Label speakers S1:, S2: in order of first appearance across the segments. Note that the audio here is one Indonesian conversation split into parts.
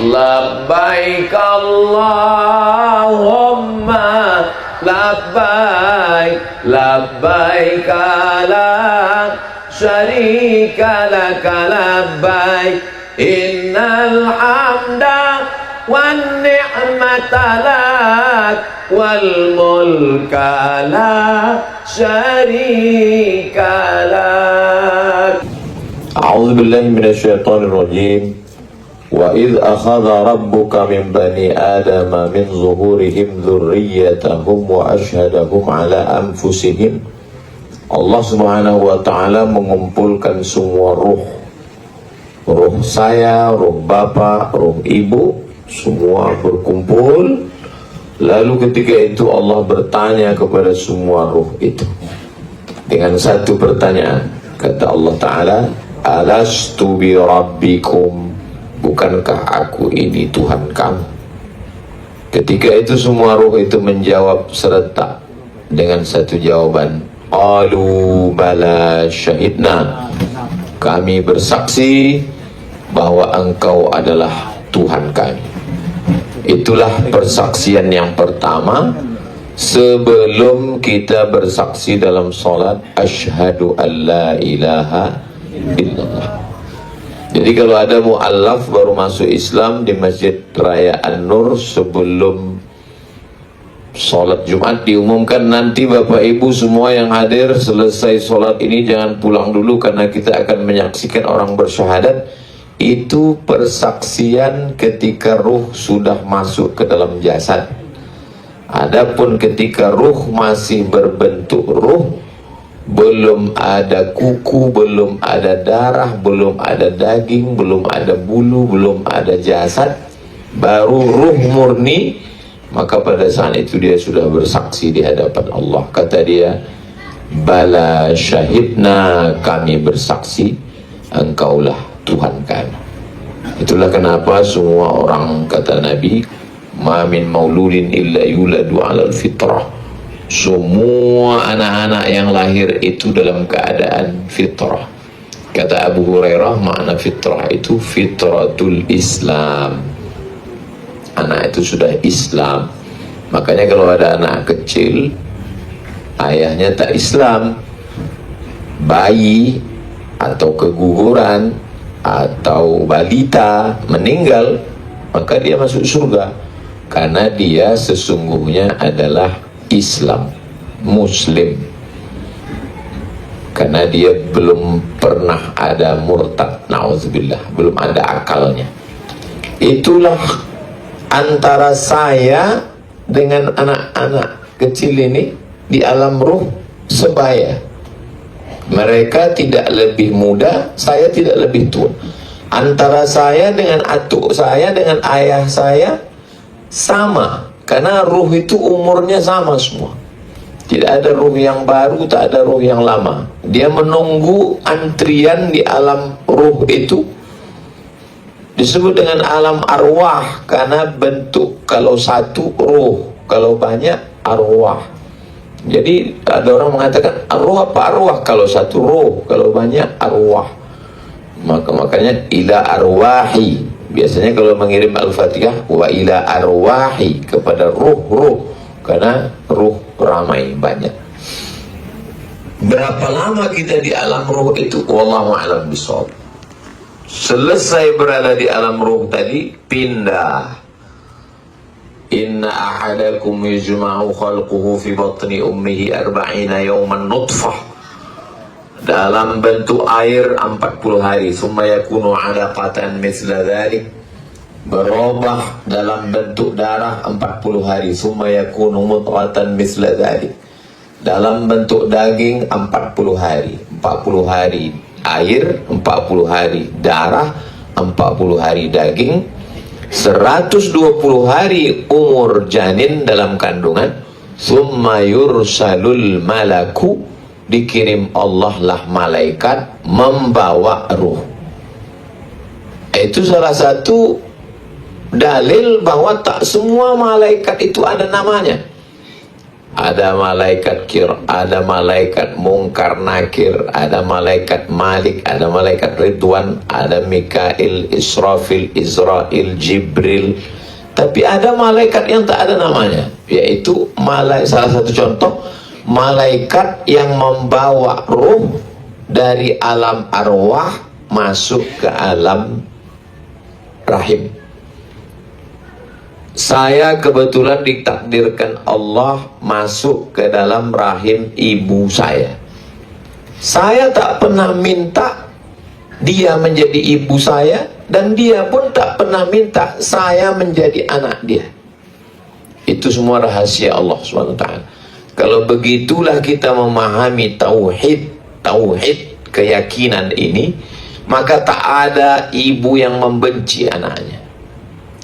S1: Labbaik Allahumma labbaik, labbaik la syarika laka labbaik, innal hamda wan ni'mata lak wal mulka la syarika lak. A'udzu billahi minasyaitonir rajim. Wa idh akhadha rabbuka min bani adama min zuhurihim dzurriyyatahum wa ashhadahum ala anfusihim. Allah Subhanahu wa ta'ala mengumpulkan semua ruh saya, ruh bapak, ruh ibu, semua berkumpul. Lalu ketika itu Allah bertanya kepada semua ruh itu dengan satu pertanyaan. Kata Allah Ta'ala, alastu bi rabbikum, bukankah aku ini Tuhan kamu? Ketika itu semua ruh itu menjawab serentak dengan satu jawaban, qalu bala syahidna, kami bersaksi bahwa engkau adalah Tuhan kami. Itulah persaksian yang pertama sebelum kita bersaksi dalam salat, asyhadu an la ilaha illallah. Jadi kalau ada mu'allaf baru masuk Islam di Masjid Raya An-Nur sebelum sholat Jumat diumumkan, nanti Bapak Ibu semua yang hadir selesai sholat ini jangan pulang dulu karena kita akan menyaksikan orang bersyahadat. Itu persaksian ketika ruh sudah masuk ke dalam jasad. Adapun ketika ruh masih berbentuk ruh, belum ada kuku, belum ada darah, belum ada daging, belum ada bulu, belum ada jasad, baru ruh murni, maka pada saat itu dia sudah bersaksi di hadapan Allah. Kata dia, bala syahidna, kami bersaksi engkaulah Tuhan kami. Itulah kenapa semua orang, kata Nabi, ma min mauludin illa yuladu alal fitrah, semua anak-anak yang lahir itu dalam keadaan fitrah. Kata Abu Hurairah, makna fitrah itu fitratul Islam, anak itu sudah Islam. Makanya kalau ada anak kecil ayahnya tak Islam, bayi atau keguguran atau balita meninggal, maka dia masuk surga karena dia sesungguhnya adalah Islam, Muslim, karena dia belum pernah ada murtad, na'udzubillah, belum ada akalnya. Itulah antara saya dengan anak-anak kecil ini di alam ruh sebaya. Mereka tidak lebih muda, saya tidak lebih tua. Antara saya dengan atuk saya, dengan ayah saya sama, karena ruh itu umurnya sama semua. Tidak ada ruh yang baru, tak ada ruh yang lama. Dia menunggu antrian di alam ruh itu. Disebut dengan alam arwah karena bentuk, kalau satu ruh, kalau banyak arwah. Jadi ada orang mengatakan arwah apa arwah? Kalau satu ruh, kalau banyak arwah. Makanya ila arwahi. Biasanya kalau mengirim Al-Fatihah, wa ila arwahi, kepada ruh-ruh, karena ruh ramai, banyak. Berapa lama kita di alam ruh itu? Wallahu a'lam bishawab. Selesai berada di alam ruh tadi, pindah. Inna ahadakum yujma'u khalquhu fi batni ummihi 40 yawman nutfah, dalam bentuk air 40 hari, summa yakunu 'alaqatan mithla dhalik, berubah dalam bentuk darah 40 hari, summa yakunu mudghatan mithla dhalik, dalam bentuk daging 40 hari. 40 hari air, 40 hari darah, 40 hari daging, 120 hari umur janin dalam kandungan, summa yursalul malaku, dikirim Allah lah malaikat membawa ruh. Itu salah satu dalil bahwa tak semua malaikat itu ada namanya. ada malaikat ada malaikat Munkar Nakir, ada malaikat Malik, ada malaikat Ridwan, ada Mikail, Israfil, Israel, Jibril. Tapi ada malaikat yang tak ada namanya, yaitu salah satu contoh malaikat yang membawa ruh dari alam arwah masuk ke alam rahim. Saya kebetulan ditakdirkan Allah masuk ke dalam rahim ibu saya. Saya tak pernah minta dia menjadi ibu saya, dan dia pun tak pernah minta saya menjadi anak dia. Itu semua rahasia Allah SWT. Kalau begitulah kita memahami tauhid keyakinan ini, maka tak ada ibu yang membenci anaknya,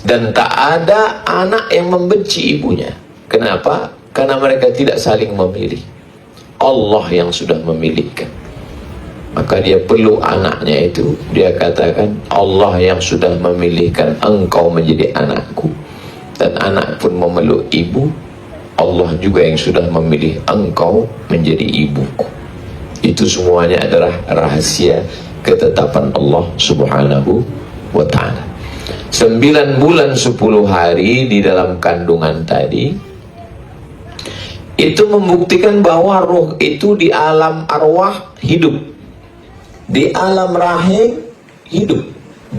S1: dan tak ada anak yang membenci ibunya. Kenapa? Karena mereka tidak saling memilih. Allah yang sudah memilihkan. Maka dia perlu anaknya itu. Dia katakan, Allah yang sudah memilihkan engkau menjadi anakku, dan anak pun memeluk ibu. Allah juga yang sudah memilih engkau menjadi ibuku. Itu semuanya adalah rahasia ketetapan Allah Subhanahu wa ta'ala. 9 bulan 10 hari di dalam kandungan tadi, itu membuktikan bahwa ruh itu di alam arwah hidup, di alam rahim hidup,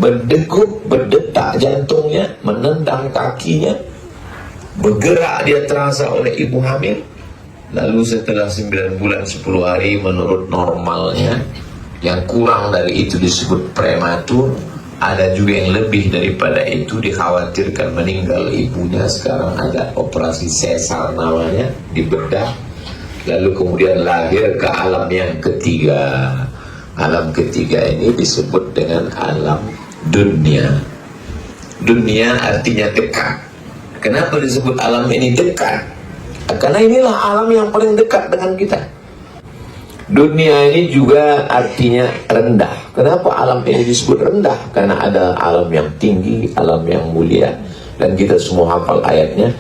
S1: berdegup, berdetak jantungnya, menendang kakinya, bergerak dia terasa oleh ibu hamil. Lalu setelah 9 bulan 10 hari menurut normalnya, yang kurang dari itu disebut prematur. Ada juga yang lebih daripada itu, dikhawatirkan meninggal ibunya. Sekarang ada operasi sesar namanya, dibedah. Lalu kemudian lahir ke alam yang ketiga. Alam ketiga ini disebut dengan alam dunia. Dunia artinya dekat. Kenapa disebut alam ini dekat? Karena inilah alam yang paling dekat dengan kita. Dunia ini juga artinya rendah. Kenapa alam ini disebut rendah? Karena ada alam yang tinggi, alam yang mulia. Dan kita semua hafal ayatnya,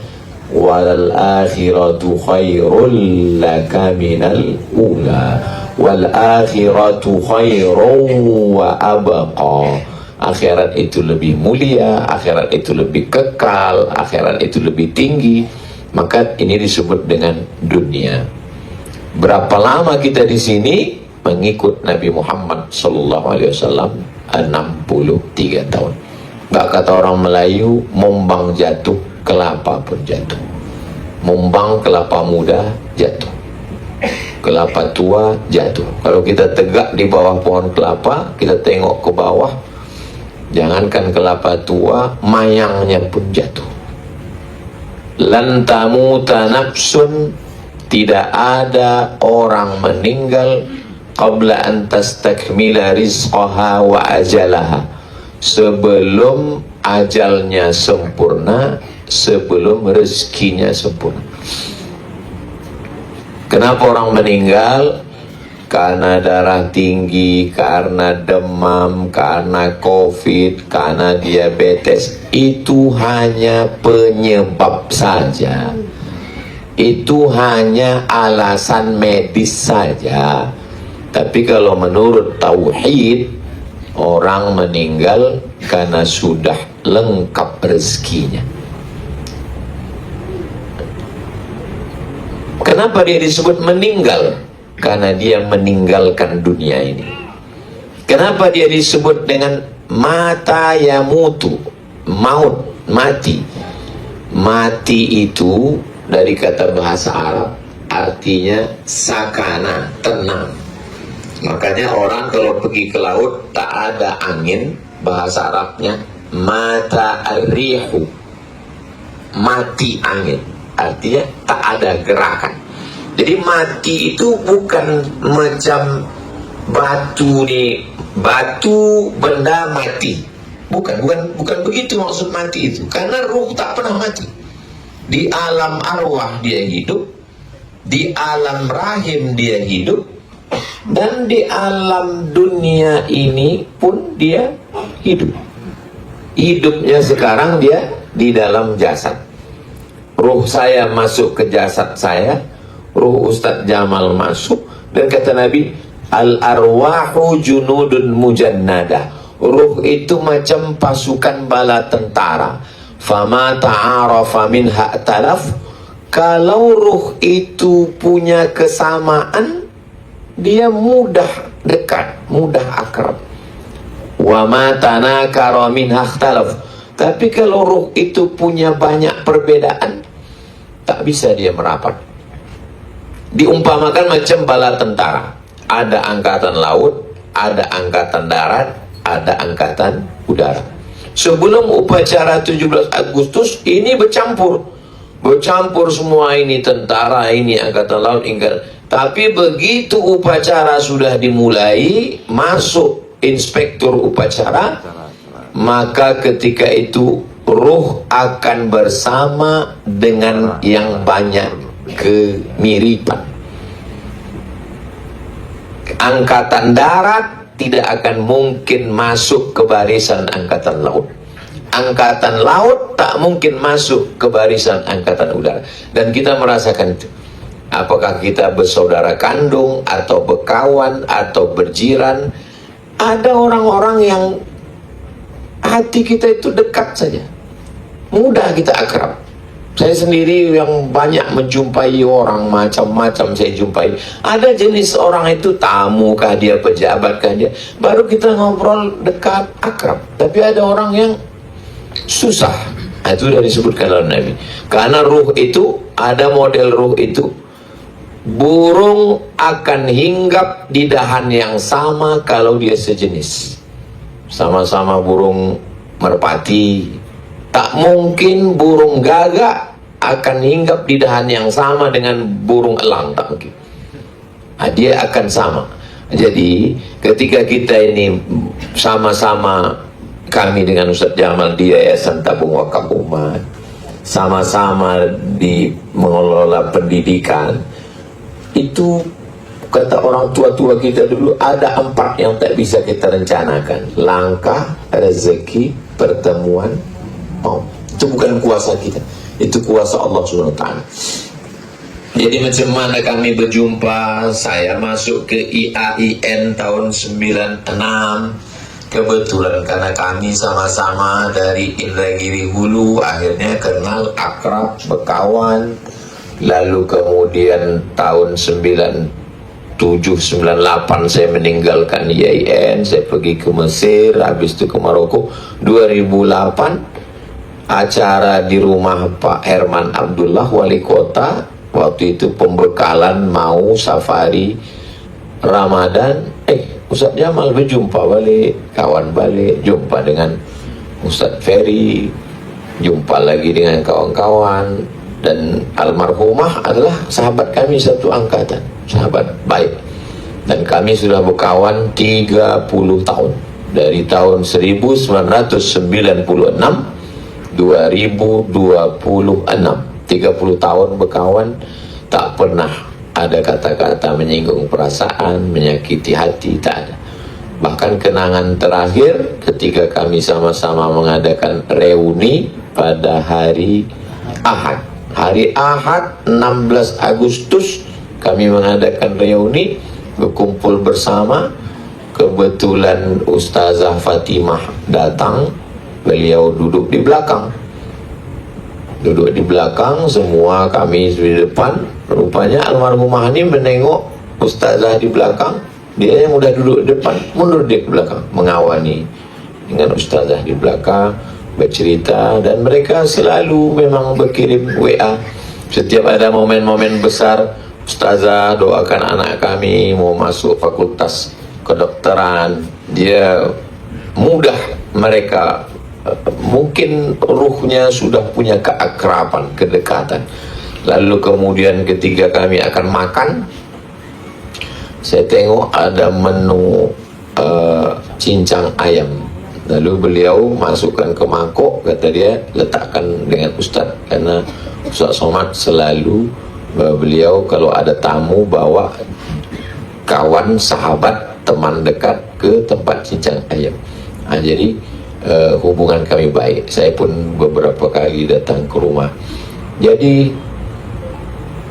S1: walal akhiratu khairul laka minal ula, wal akhiratu khairun wa abqa. Akhirat itu lebih mulia, akhirat itu lebih kekal, akhirat itu lebih tinggi. Maka ini disebut dengan dunia. Berapa lama kita di sini mengikut Nabi Muhammad SAW? 63 tahun. Gak kata orang Melayu, mombang jatuh, kelapa pun jatuh. Mombang kelapa muda jatuh, kelapa tua jatuh. Kalau kita tegak di bawah pohon kelapa, kita tengok ke bawah, jangankan kelapa tua, mayangnya pun jatuh. Lan tamuta nafsun, tidak ada orang meninggal qabla an tastakmila rizqaha wa ajalaha, sebelum ajalnya sempurna, sebelum rezekinya sempurna. Kenapa orang meninggal? Karena darah tinggi, karena demam, karena COVID, karena diabetes. Itu hanya penyebab saja. Itu hanya alasan medis saja. Tapi kalau menurut tauhid, orang meninggal karena sudah lengkap rezekinya. Kenapa dia disebut meninggal? Karena dia meninggalkan dunia ini. Kenapa dia disebut dengan mata yamutu, maut, mati? Mati itu dari kata bahasa Arab artinya sakana, tenang. Makanya orang kalau pergi ke laut tak ada angin, bahasa Arabnya mata ar-rihu, mati angin, artinya tak ada gerakan. Jadi mati itu bukan macam batu nih, batu benda mati, bukan begitu maksud mati itu. Karena ruh tak pernah mati. Di alam arwah dia hidup, di alam rahim dia hidup, dan di alam dunia ini pun dia hidup. Hidupnya sekarang dia di dalam jasad. Ruh saya masuk ke jasad saya, ruh Ustadz Jamal masuk, dan kata Nabi, al-arwahu junudun mujannada. Ruh itu macam pasukan bala tentara. Fama ta'arafa minha talaf. Kalau ruh itu punya kesamaan, dia mudah dekat, mudah akrab. Wa ma tanakara minha ikhtalaf. Tapi kalau ruh itu punya banyak perbedaan, tak bisa dia merapat. Diumpamakan macam bala tentara. Ada angkatan laut, ada angkatan darat, ada angkatan udara. Sebelum upacara 17 Agustus ini bercampur semua, ini tentara, ini angkatan laut, tapi begitu upacara sudah dimulai, masuk inspektur upacara, maka ketika itu ruh akan bersama dengan yang banyak kemiripan. Angkatan darat tidak akan mungkin masuk ke barisan angkatan laut. Angkatan laut tak mungkin masuk ke barisan angkatan udara. Dan kita merasakan itu. Apakah kita bersaudara kandung atau berkawan atau berjiran, ada orang-orang yang hati kita itu dekat saja, mudah kita akrab. Saya sendiri yang banyak menjumpai orang macam-macam saya jumpai. Ada jenis orang itu tamu kah dia, pejabat kah dia, baru kita ngobrol dekat, akrab. Tapi ada orang yang susah. Itu sudah disebutkan oleh Nabi. Karena ruh itu, ada model ruh itu, burung akan hinggap di dahan yang sama kalau dia sejenis. Sama-sama burung merpati, tak mungkin burung gagak akan hinggap di dahan yang sama dengan burung elang, tak mungkin. Dia akan sama. Jadi ketika kita ini sama-sama, kami dengan Ustadz Jamal di Yayasan Tabung Wakaf Umat, sama-sama di mengelola pendidikan, itu kata orang tua-tua kita dulu, ada 4 yang tak bisa kita rencanakan: langkah, rezeki, pertemuan, itu bukan kuasa kita, itu kuasa Allah SWT. Jadi macam mana kami berjumpa? Saya masuk ke IAIN tahun 96 kebetulan, karena kami sama-sama dari Indragiri Hulu, akhirnya kenal, akrab, berkawan. Lalu kemudian tahun 97-98 saya meninggalkan IAIN, saya pergi ke Mesir, habis itu ke Maroko. 2008 acara di rumah Pak Herman Abdullah, wali kota. Waktu itu pembekalan mau safari Ramadan. Ustadz Jamal berjumpa balik, kawan balik, jumpa dengan Ustadz Ferry, jumpa lagi dengan kawan-kawan. Dan almarhumah adalah sahabat kami satu angkatan, sahabat baik. Dan kami sudah berkawan 30 tahun. Dari tahun 1996 2026, 30 tahun berkawan, tak pernah ada kata-kata menyinggung perasaan, menyakiti hati, tak ada. Bahkan kenangan terakhir ketika kami sama-sama mengadakan reuni pada hari Ahad. Hari Ahad 16 Agustus kami mengadakan reuni, berkumpul bersama. Kebetulan Ustazah Fatimah datang, beliau duduk di belakang. Duduk di belakang, semua kami di depan. Rupanya almarhumah ini menengok Ustazah di belakang, dia yang udah duduk di depan, mundur dia ke belakang, mengawani dengan Ustazah di belakang, bercerita. Dan mereka selalu memang berkirim WA setiap ada momen-momen besar. Ustazah, doakan anak kami mau masuk fakultas kedokteran. Dia mudah, mereka mungkin ruhnya sudah punya keakraban, kedekatan. Lalu kemudian ketika kami akan makan, saya tengok ada menu cincang ayam. Lalu beliau masukkan ke mangkok, kata dia, letakkan dengan Ustaz, karena Ustaz Somad selalu beliau kalau ada tamu bawa kawan, sahabat, teman dekat ke tempat cincang ayam. Jadi hubungan kami baik. Saya pun beberapa kali datang ke rumah Jadi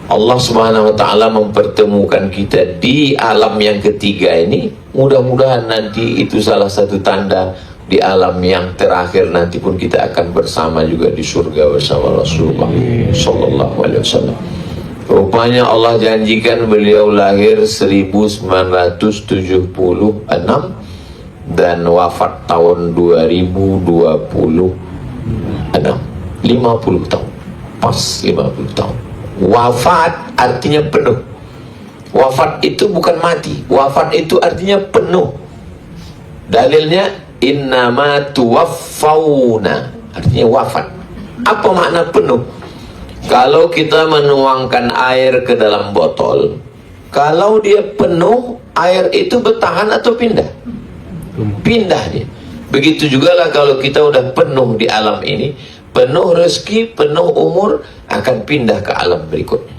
S1: Allah Subhanahu wa Ta'ala mempertemukan kita di alam yang ketiga ini. Mudah-mudahan nanti itu salah satu tanda di alam yang terakhir nanti pun kita akan bersama juga di surga bersama Rasulullah sallallahu alaihi wasallam. Rupanya Allah janjikan beliau lahir 1976 dan wafat tahun 2026. 50 tahun. Pas 50 tahun. Wafat artinya penuh. Wafat itu bukan mati. Wafat itu artinya penuh. Dalilnya innama tuwaffawna, artinya wafat. Apa makna penuh? Kalau kita menuangkan air ke dalam botol, kalau dia penuh, air itu bertahan atau pindah? Pindah dia. Begitu juga lah kalau kita udah penuh di alam ini, penuh rezeki, penuh umur, akan pindah ke alam berikutnya.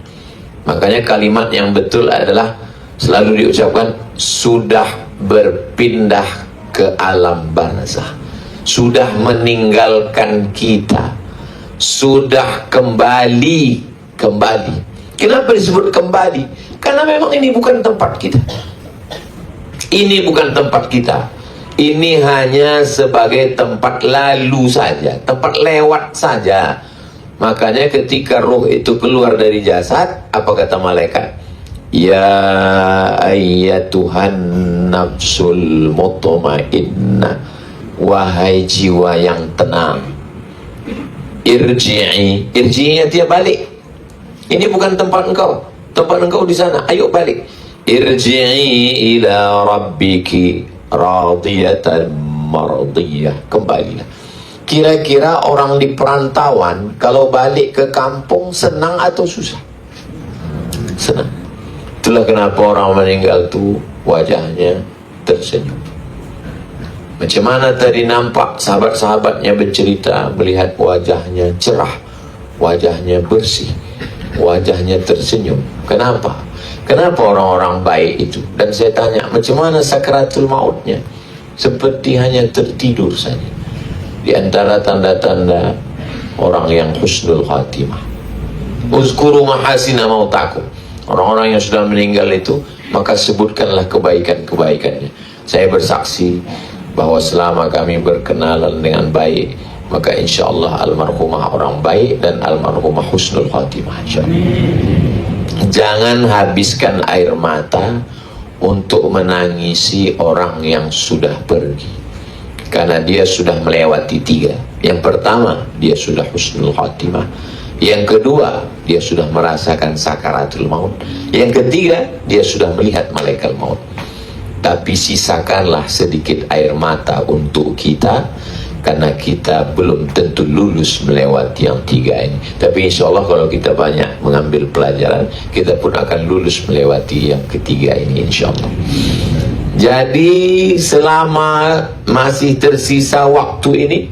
S1: Makanya kalimat yang betul adalah selalu diucapkan sudah berpindah ke alam barzah, sudah meninggalkan kita, sudah kembali. Kenapa disebut kembali? Karena memang ini bukan tempat kita. Ini bukan tempat kita. Ini hanya sebagai tempat lalu saja, tempat lewat saja. Makanya ketika roh itu keluar dari jasad, apa kata malaikat? Ya ayyatuhan nafsul mutmainnah, wahai jiwa yang tenang, irji'i. Irji'i dia balik. Ini bukan tempat engkau. Tempat engkau di sana. Ayo balik. Irji'i ila rabbiki radiyatan mardiyah. Kembalilah. Kira-kira orang di perantauan kalau balik ke kampung senang atau susah? Senang. Itulah kenapa orang meninggal itu wajahnya tersenyum. Macam mana tadi nampak sahabat-sahabatnya bercerita, melihat wajahnya cerah, wajahnya bersih, wajahnya tersenyum. Kenapa? Kenapa orang-orang baik itu? Dan saya tanya, macam mana sakaratul mautnya? Seperti hanya tertidur saja. Di antara tanda-tanda orang yang husnul khatimah. Uzkuru mahasina mautakum. Orang-orang yang sudah meninggal itu, maka sebutkanlah kebaikan-kebaikannya. Saya bersaksi bahwa selama kami berkenalan dengan baik, maka insya Allah almarhumah orang baik dan almarhumah husnul khatimah, insya Allah. Jangan habiskan air mata untuk menangisi orang yang sudah pergi, karena dia sudah melewati 3. Yang pertama, dia sudah husnul khatimah. Yang kedua, dia sudah merasakan sakaratul maut. Yang ketiga, dia sudah melihat malaikat maut. Tapi sisakanlah sedikit air mata untuk kita, karena kita belum tentu lulus melewati yang 3 ini. Tapi insya Allah kalau kita banyak mengambil pelajaran, kita pun akan lulus melewati yang ketiga ini, insya Allah. Jadi selama masih tersisa waktu ini,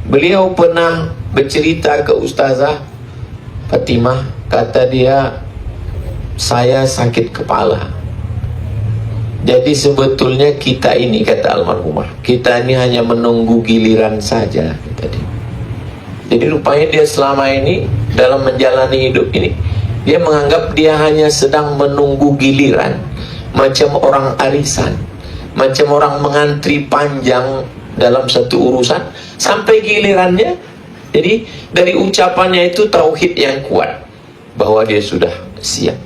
S1: beliau pernah bercerita ke Ustazah Fatimah. Kata dia, saya sakit kepala. Jadi sebetulnya kita ini, kata almarhumah, kita ini hanya menunggu giliran saja, kata dia. Jadi rupanya dia selama ini dalam menjalani hidup ini, dia menganggap dia hanya sedang menunggu giliran, macam orang arisan, macam orang mengantri panjang dalam satu urusan sampai gilirannya. Jadi dari ucapannya itu tauhid yang kuat bahwa dia sudah siap.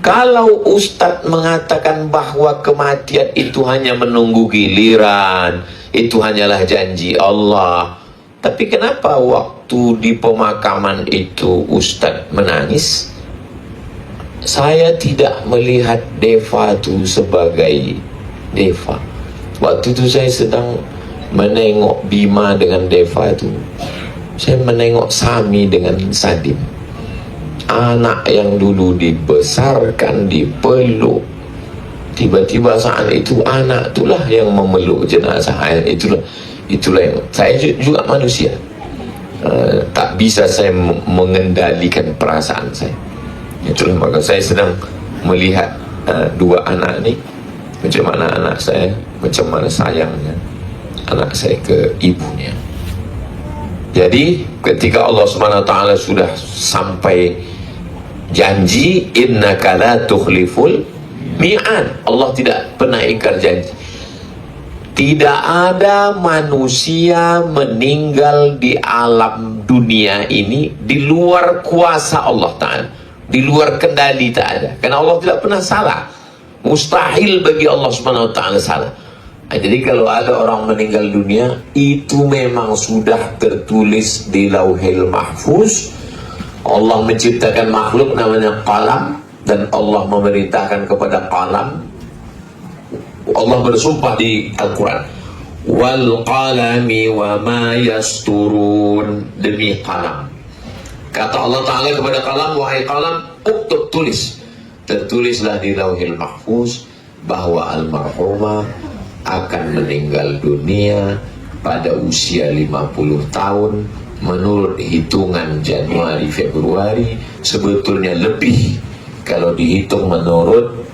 S1: Kalau Ustadz mengatakan bahwa kematian itu hanya menunggu giliran, itu hanyalah janji Allah, tapi kenapa waktu di pemakaman itu Ustadz menangis? Saya tidak melihat Deva itu sebagai Deva. Waktu itu saya sedang menengok Bima dengan Deva itu. Saya menengok Sami dengan Sadim. Anak yang dulu dibesarkan, dipeluk. Tiba-tiba saat itu anak itulah yang memeluk jenazah. Itulah yang saya juga manusia. Tak bisa saya mengendalikan perasaan saya. Itulah maka saya sedang melihat 2 anak ini, macam mana anak saya, macam mana sayangnya anak saya ke ibunya. Jadi ketika Allah Subhanahu wa taala sudah sampai janji, innaka la tukhliful mi'ad, Allah tidak pernah ingkar janji. Tidak ada manusia meninggal di alam dunia ini di luar kuasa Allah Ta'ala, di luar kendali, tak ada. Karena Allah tidak pernah salah. Mustahil bagi Allah Subhanahu wa taala salah. Jadi kalau ada orang meninggal dunia, itu memang sudah tertulis di Lauhil Mahfuz. Allah menciptakan makhluk namanya qalam, dan Allah memerintahkan kepada qalam. Allah bersumpah di Al-Quran, wal qalami wa ma yasturun, demi qalam. Kata Allah Ta'ala kepada qalam, wahai qalam, uktub, tulis. Tertulislah di Lauhil Mahfuz bahwa almarhumah akan meninggal dunia pada usia 50 tahun menurut hitungan Januari Februari, sebetulnya lebih kalau dihitung menurut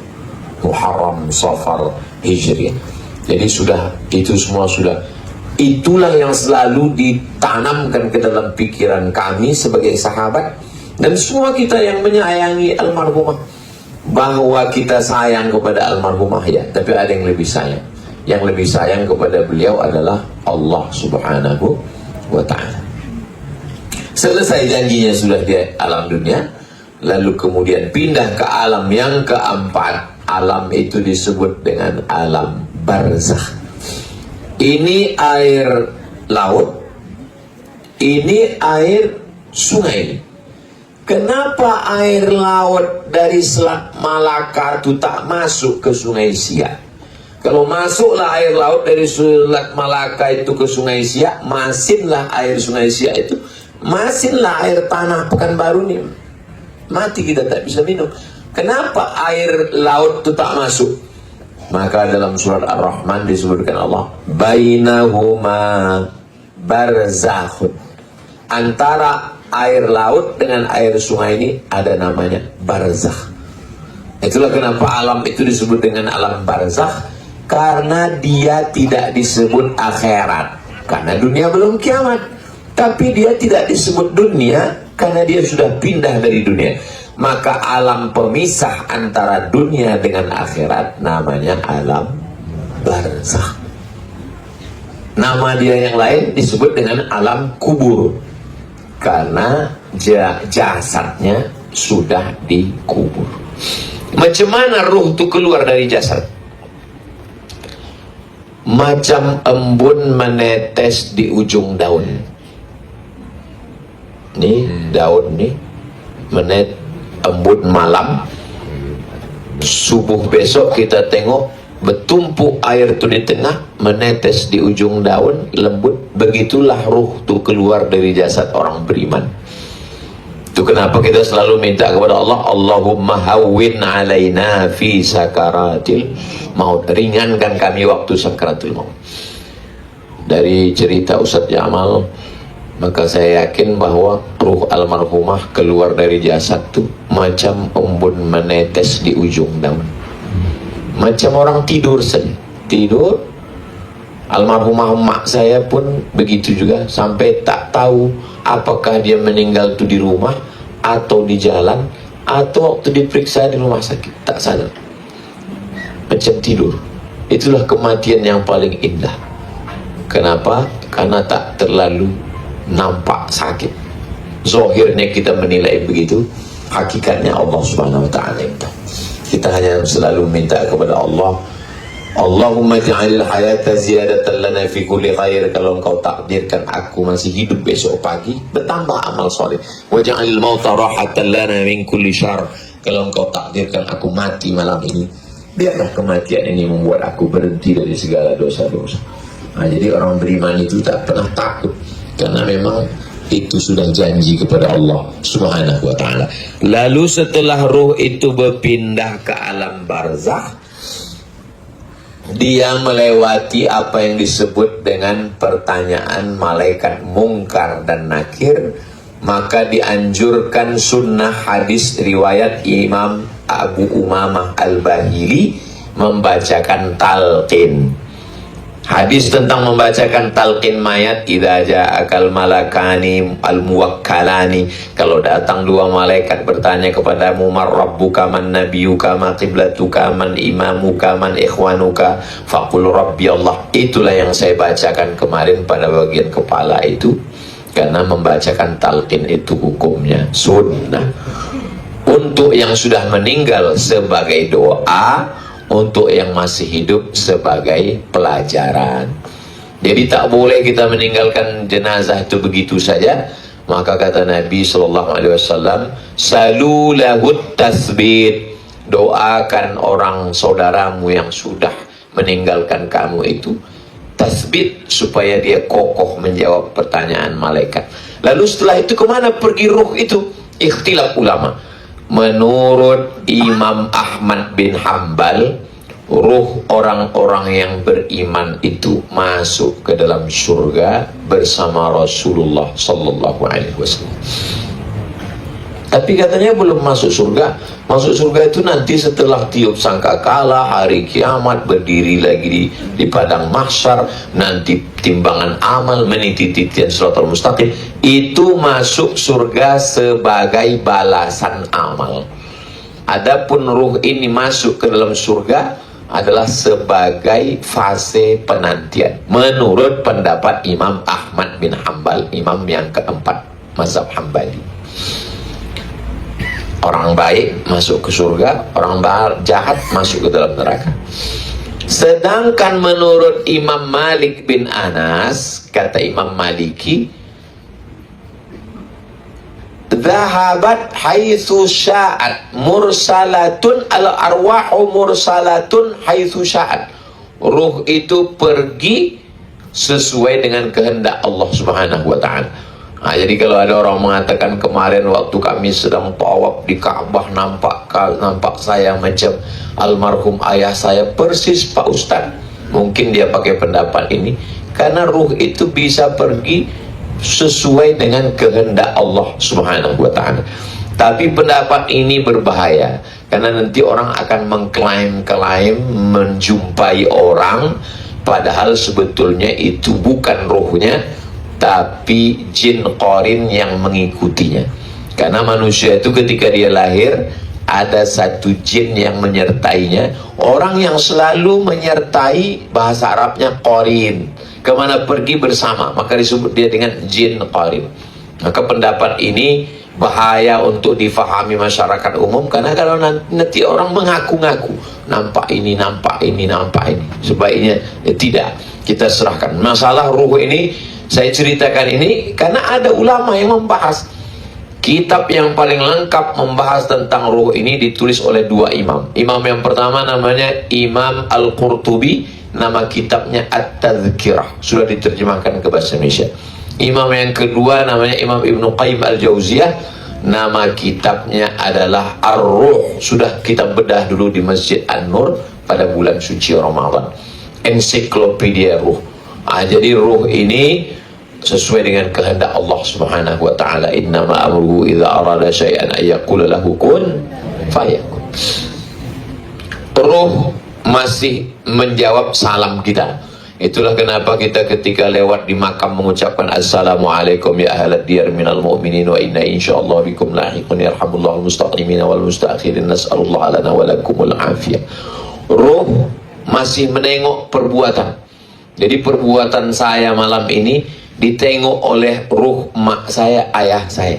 S1: Muharram Safar Hijriah. Jadi sudah, itu semua sudah. Itulah yang selalu ditanamkan ke dalam pikiran kami sebagai sahabat dan semua kita yang menyayangi almarhumah, bahwa kita sayang kepada almarhumah, ya, tapi ada yang lebih sayang. Yang lebih sayang kepada beliau adalah Allah Subhanahu wa ta'ala. Selesai janjinya sudah di alam dunia, lalu kemudian pindah ke alam yang keempat. Alam itu disebut dengan alam barzakh. Ini air laut, ini air sungai. Kenapa air laut dari Selat Malaka itu tak masuk ke Sungai Siak? Kalau masuklah air laut dari Selat Malaka itu ke Sungai Siak, masinlah air Sungai Siak itu, masinlah air tanah Pekanbaru nih, mati kita, tak bisa minum. Kenapa air laut itu tak masuk? Maka dalam surat Ar-Rahman disebutkan Allah, bainahuma barzakhun, antara air laut dengan air sungai ini ada namanya barzakh. Itulah kenapa alam itu disebut dengan alam barzakh, karena dia tidak disebut akhirat, karena dunia belum kiamat. Tapi dia tidak disebut dunia, karena dia sudah pindah dari dunia. Maka alam pemisah antara dunia dengan akhirat namanya alam barzakh. Nama dia yang lain disebut dengan alam kubur, karena jasadnya sudah dikubur. Macam mana ruh itu keluar dari jasad? Macam embun menetes di ujung daun. Nih daun nih embun malam, subuh besok kita tengok bertumpuk air tu di tengah, menetes di ujung daun, lembut. Begitulah ruh tu keluar dari jasad orang beriman. Itu kenapa kita selalu minta kepada Allah, Allahumma hawwin alaina fi sakaratil maut, ringankan kami waktu sakaratul maut. Dari cerita Ustaz Jamal, maka saya yakin bahwa ruh almarhumah keluar dari jasad itu macam embun menetes di ujung daun, macam orang tidur saja. Tidur. Almarhumah emak saya pun begitu juga, sampai tak tahu apakah dia meninggal itu di rumah atau di jalan atau waktu diperiksa di rumah sakit, tak sadar, macam tidur. Itulah kematian yang paling indah. Kenapa? Karena tak terlalu nampak sakit. Zahirnya kita menilai begitu, hakikatnya Allah Subhanahu wa ta'ala. Kita hanya selalu minta kepada Allah, Allahumma ja'alil hayata ziyadatan lana fi kulli khair. Kalau engkau takdirkan aku masih hidup besok pagi, bertambah amal soleh. Wa ja'alil mauta rahatan lana min kulli syarr. Kalau engkau takdirkan aku mati malam ini, biarlah kematian ini membuat aku berhenti dari segala dosa-dosa. Nah, jadi orang beriman itu tak pernah takut, karena memang itu sudah janji kepada Allah Subhanahu wa ta'ala. Lalu setelah ruh itu berpindah ke alam barzakh, dia melewati apa yang disebut dengan pertanyaan malaikat mungkar dan nakir. Maka dianjurkan sunnah hadis riwayat Imam Abu Umamah Al-Bahili membacakan talqin. Hadis tentang membacakan talqin mayat, idza ja'akal malakani al-muwakkalani, kalau datang dua malaikat bertanya kepadamu, man rabbuka, man nabiyuka, ma qiblatuka, man imamuka, man ikhwanuka, faqul rabbi Allah. Itulah yang saya bacakan kemarin pada bagian kepala itu, karena membacakan talqin itu hukumnya sunnah. Untuk yang sudah meninggal sebagai doa, untuk yang masih hidup sebagai pelajaran. Jadi tak boleh kita meninggalkan jenazah itu begitu saja. Maka kata Nabi SAW, salu lahut tasbit, doakan orang saudaramu yang sudah meninggalkan kamu itu tasbit, supaya dia kokoh menjawab pertanyaan malaikat. Lalu setelah itu kemana pergi ruh itu? Ikhtilaf ulama. Menurut Imam Ahmad bin Hambal, ruh orang-orang yang beriman itu masuk ke dalam surga bersama Rasulullah Sallallahu Alaihi Wasallam. Tapi katanya belum masuk surga. Masuk surga itu nanti setelah tiup sangkakala, hari kiamat, berdiri lagi di padang mahsyar, nanti timbangan amal, meniti titian siratal mustaqim. Itu masuk surga sebagai balasan amal. Adapun ruh ini masuk ke dalam surga adalah sebagai fase penantian, menurut pendapat Imam Ahmad bin Hambal, imam yang keempat mazhab Hambali. Orang baik masuk ke surga, orang jahat masuk ke dalam neraka. Sedangkan menurut Imam Malik bin Anas, kata Imam Maliki, dhahabat haitsu sya'at mursalatun al-arwahu mursalatun haitsu sya'at. Ruh itu pergi sesuai dengan kehendak Allah Subhanahu wa taala. Nah, jadi kalau ada orang mengatakan kemarin waktu kami sedang tawaf di Ka'bah nampak saya macam almarhum ayah saya, persis Pak Ustadz. Mungkin dia pakai pendapat ini karena ruh itu bisa pergi sesuai dengan kehendak Allah Subhanahu wa taala. Tapi pendapat ini berbahaya karena nanti orang akan mengklaim menjumpai orang, padahal sebetulnya itu bukan ruhnya, tapi jin qarin yang mengikutinya. Karena manusia itu ketika dia lahir ada satu jin yang menyertainya. Orang yang selalu menyertai bahasa Arabnya qarin, kemana pergi bersama, maka disebut dia dengan jin qarin. Maka pendapat ini bahaya untuk difahami masyarakat umum, karena kalau nanti orang mengaku-ngaku nampak ini, sebaiknya tidak kita serahkan. Masalah ruh ini saya ceritakan ini karena ada ulama yang membahas. Kitab yang paling lengkap membahas tentang ruh ini ditulis oleh dua imam. Imam yang pertama namanya Imam Al-Qurtubi, nama kitabnya At-Tadhkirah, sudah diterjemahkan ke bahasa Indonesia. Imam yang kedua namanya Imam Ibnu Qayyim Al-Jauziyah, nama kitabnya adalah Ar-Ruh, sudah kita bedah dulu di Masjid An-Nur pada bulan suci Ramadan. Ensiklopedia ruh. Jadi ruh ini sesuai dengan kehendak Allah Subhanahu wa taala. Innama amruhu idza arada syai'an ay yaqula lahu kun fayakun. Ruh masih menjawab salam kita. Itulah kenapa kita ketika lewat di makam mengucapkan assalamualaikum ya ahlad diyar minal mu'minin wa inna insyaallah bikum lahiqun yarhamullahu al-mustaqimina wal mustaakhirin nas'alullah lana wa lakumul afiyah. Ruh masih menengok perbuatan. Jadi perbuatan saya malam ini ditengok oleh ruh mak saya, ayah saya.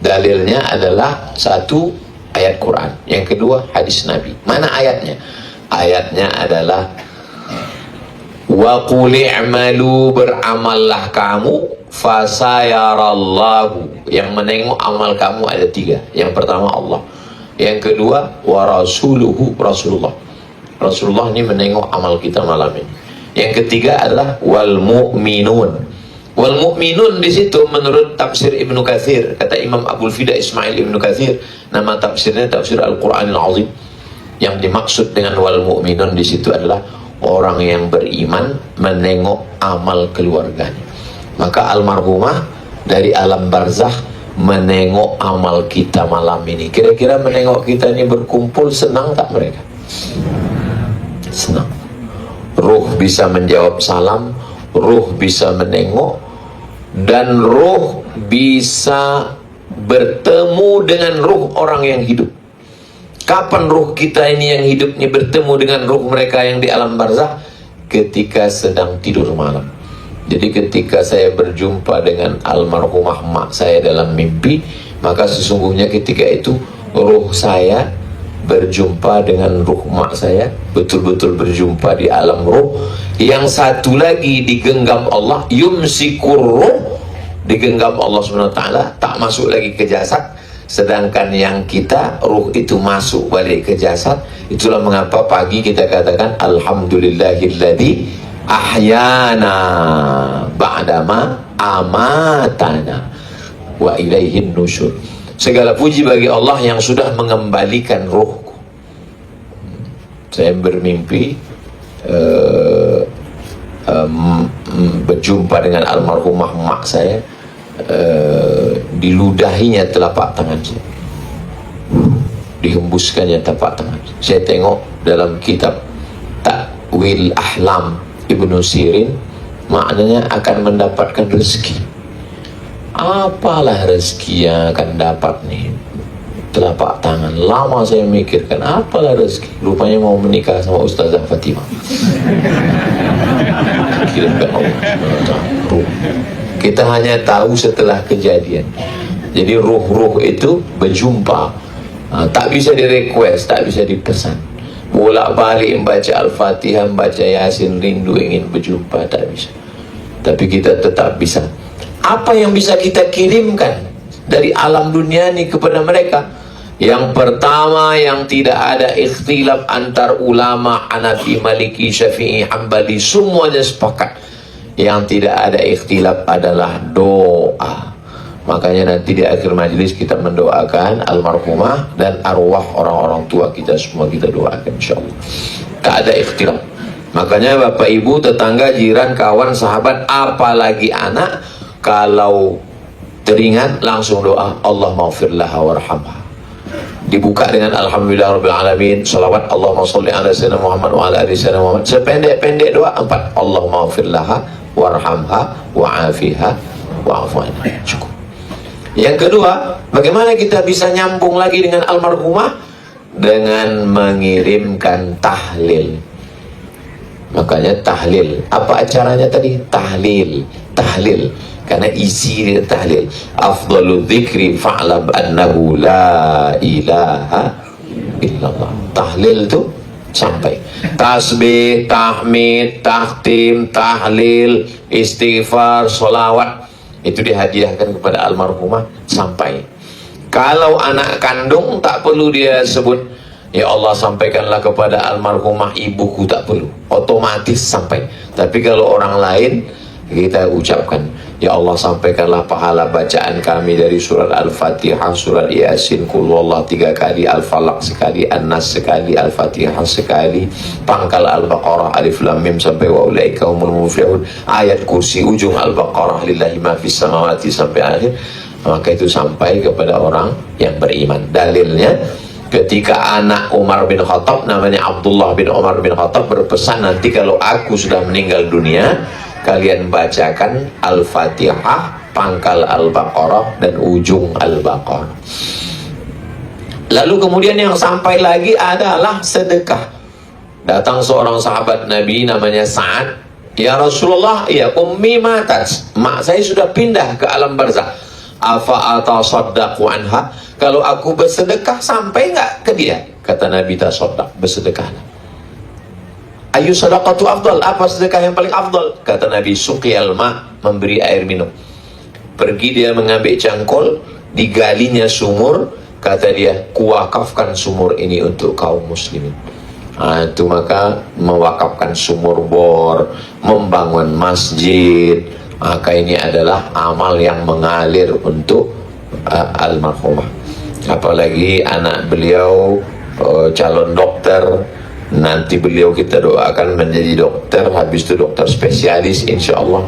S1: Dalilnya adalah satu, ayat Quran. Yang kedua, hadis Nabi. Mana ayatnya? Ayatnya adalah wa qul i'malu, beramallah kamu, fasayarallahu. Yang menengok amal kamu ada tiga. Yang pertama Allah. Yang kedua, wa rasuluhu, Rasulullah. Rasulullah ini menengok amal kita malam ini. Yang ketiga adalah wal mu'minun. Wal mu'minun di situ menurut tafsir Ibnu Katsir, kata Imam Abul Fida Ismail Ibnu Katsir, nama tafsirnya tafsir Al-Qur'anil Azim. Yang dimaksud dengan wal mu'minun di situ adalah orang yang beriman menengok amal keluarganya. Maka almarhumah dari alam barzakh menengok amal kita malam ini. Kira-kira menengok kita ini berkumpul senang tak mereka? Senang. ruh bisa menjawab salam, ruh bisa menengok, dan ruh bisa bertemu dengan ruh orang yang hidup. Kapan ruh kita ini yang hidup ini bertemu dengan ruh mereka yang di alam barzakh? Ketika sedang tidur malam. Jadi ketika saya berjumpa dengan almarhumah mak saya dalam mimpi, maka sesungguhnya ketika itu ruh saya berjumpa dengan ruh mak saya, betul-betul berjumpa di alam ruh. Yang satu lagi digenggam Allah, yumsikur ruh, digenggam Allah SWT, tak masuk lagi ke jasad. Sedangkan yang kita, ruh itu masuk balik ke jasad. Itulah mengapa pagi kita katakan alhamdulillahilladzi ahyana ba'dama amatana wa ilaihin nusyur. Segala puji bagi Allah yang sudah mengembalikan ruhku. Saya bermimpi berjumpa dengan almarhumah mak saya, diludahinya telapak tangan saya, dihembuskannya telapak tangan. Saya tengok dalam kitab Ta'wil Ahlam Ibnu Sirin, maknanya akan mendapatkan rezeki. Apalah rezeki yang akan dapat nih? Telapak tangan. Lama saya mikirkan, apalah rezeki? Rupanya mau menikah sama Ustazah Fatimah. Kirim ke Allah. Kita hanya tahu setelah kejadian. Jadi ruh-ruh itu berjumpa, tak bisa di-request, tak bisa dipesan. Bolak-balik membaca Al-Fatihah, membaca Yasin, rindu ingin berjumpa, tak bisa. Tapi kita tetap bisa. Apa yang bisa kita kirimkan dari alam dunia ini kepada mereka? Yang pertama, yang tidak ada ikhtilaf antar ulama Hanafi, Maliki, Syafi'i, Hambali, semuanya sepakat. Yang tidak ada ikhtilaf adalah doa. Makanya nanti di akhir majelis kita mendoakan almarhumah dan arwah orang-orang tua kita semua, kita doakan insyaallah. Tak ada ikhtilaf. Makanya bapak ibu, tetangga, jiran, kawan, sahabat, apalagi anak, kalau teringat langsung doa Allah maghfirlaha warhamha. Dibuka dengan alhamdulillah rabbil alamin, salawat Allahumma sholli ala sayyidina Muhammad wa ala ali sayyidina Muhammad. Sependek-pendek doa 4, Allah maghfirlaha warhamha wa'afiha wa'afu anha. Cukup. Yang kedua, bagaimana kita bisa nyambung lagi dengan almarhumah? Dengan mengirimkan tahlil. Makanya tahlil. Apa acaranya tadi? Tahlil. Tahlil. Karena isi dia tahlil. Afdalu dzikri fa'lam annahu la ilaha illallah. Tahlil itu sampai. Tasbih, tahmid, tahtim, tahlil, istighfar, sholawat, itu dihadiahkan kepada almarhumah sampai. Kalau anak kandung tak perlu dia sebut, ya Allah sampaikanlah kepada almarhumah ibuku, tak perlu, otomatis sampai. Tapi kalau orang lain, kita ucapkan, ya Allah sampaikanlah pahala bacaan kami dari surat Al-Fatihah, surat Yasin, Qul Huwallahu 3 kali, Al-Falaq sekali, An-Nas sekali, Al-Fatihah sekali, pangkal Al-Baqarah Alif Lam Mim sampai wa ulaika humul muflihun, ayat kursi ujung Al-Baqarah lillahi ma fis samawati sampai akhir. Maka itu sampai kepada orang yang beriman. Dalilnya ketika anak Umar bin Khattab, namanya Abdullah bin Umar bin Khattab, berpesan, nanti kalau aku sudah meninggal dunia, kalian bacakan Al-Fatihah, pangkal Al-Baqarah, dan ujung Al-Baqarah. Lalu kemudian yang sampai lagi adalah sedekah. Datang seorang sahabat Nabi namanya Sa'ad, ya Rasulullah, ya ummi matat, mak saya sudah pindah ke alam barzakh, afa atasaddaqu anha, kalau aku bersedekah sampai enggak ke dia? Kata Nabi, tasaddaq, bersedekahlah. Ayu sadaqatu afdal, apa sedekah yang paling afdal? Kata Nabi, suqiyal ma, memberi air minum. Pergi dia mengambil cangkul, digalinya sumur, kata dia, kuwakafkan sumur ini untuk kaum muslimin. Itu maka mewakafkan sumur bor, membangun masjid, maka ini adalah amal yang mengalir untuk almarhumah. Apalagi anak beliau calon dokter, nanti beliau kita doakan menjadi dokter, habis itu dokter spesialis insyaallah.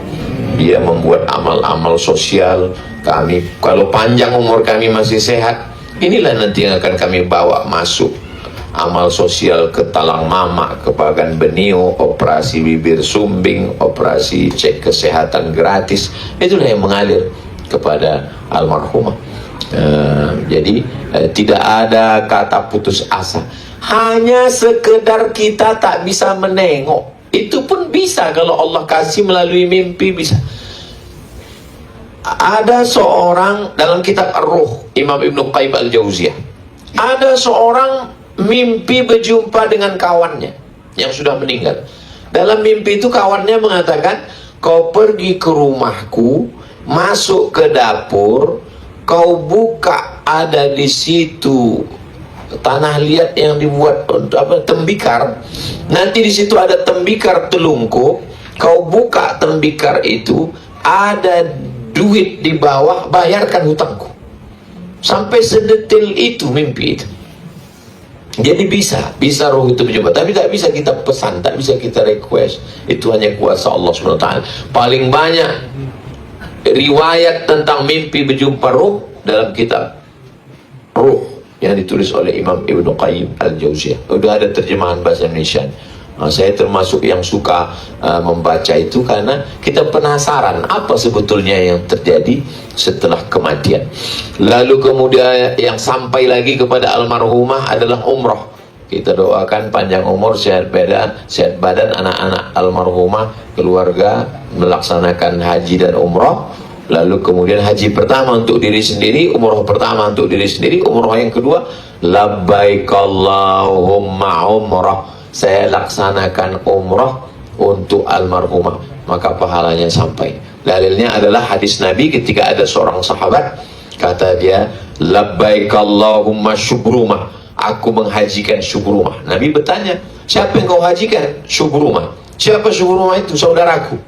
S1: Dia membuat amal-amal sosial. Kami, kalau panjang umur kami masih sehat, inilah nanti yang akan kami bawa masuk amal sosial ke Talang Mamak, ke Pagan Benio, operasi bibir sumbing, operasi cek kesehatan gratis, itulah yang mengalir kepada almarhumah. Jadi tidak ada kata putus asa, hanya sekedar kita tak bisa menengok, itu pun bisa kalau Allah kasih melalui mimpi, bisa. Ada seorang dalam kitab Ar-Ruh, Imam Ibnu Qayyim Al-Jauziyah, ada seorang mimpi berjumpa dengan kawannya yang sudah meninggal. Dalam mimpi itu kawannya mengatakan, kau pergi ke rumahku, masuk ke dapur, kau buka, ada di situ tanah liat yang dibuat untuk tembikar. Nanti di situ ada tembikar telungkup. Kau buka tembikar itu, ada duit di bawah, bayarkan hutangku. Sampai sedetil itu mimpi itu. Jadi bisa roh itu berjumpa, tapi tak bisa kita pesan, tak bisa kita request. Itu hanya kuasa Allah SWT. Paling banyak riwayat tentang mimpi berjumpa roh dalam kitab Ruh yang ditulis oleh Imam Ibnu Qayyim Al-Jauziyah. Sudah ada terjemahan bahasa Indonesia. Saya termasuk yang suka membaca itu karena kita penasaran apa sebetulnya yang terjadi setelah kematian. Lalu kemudian yang sampai lagi kepada almarhumah adalah umrah. Kita doakan panjang umur, sehat badan anak-anak almarhumah, keluarga, melaksanakan haji dan umrah. Lalu kemudian haji pertama untuk diri sendiri, umrah pertama untuk diri sendiri, umrah yang kedua, labbaik Allahumma umrah, saya laksanakan umrah untuk almarhumah, maka pahalanya sampai. Dalilnya adalah hadis Nabi ketika ada seorang sahabat, kata dia, labbaik Allahumma syubrumah, aku menghajikan Syubrumah. Nabi bertanya, siapa yang kau hajikan? Syubrumah. Siapa Syubrumah itu? Saudaraku.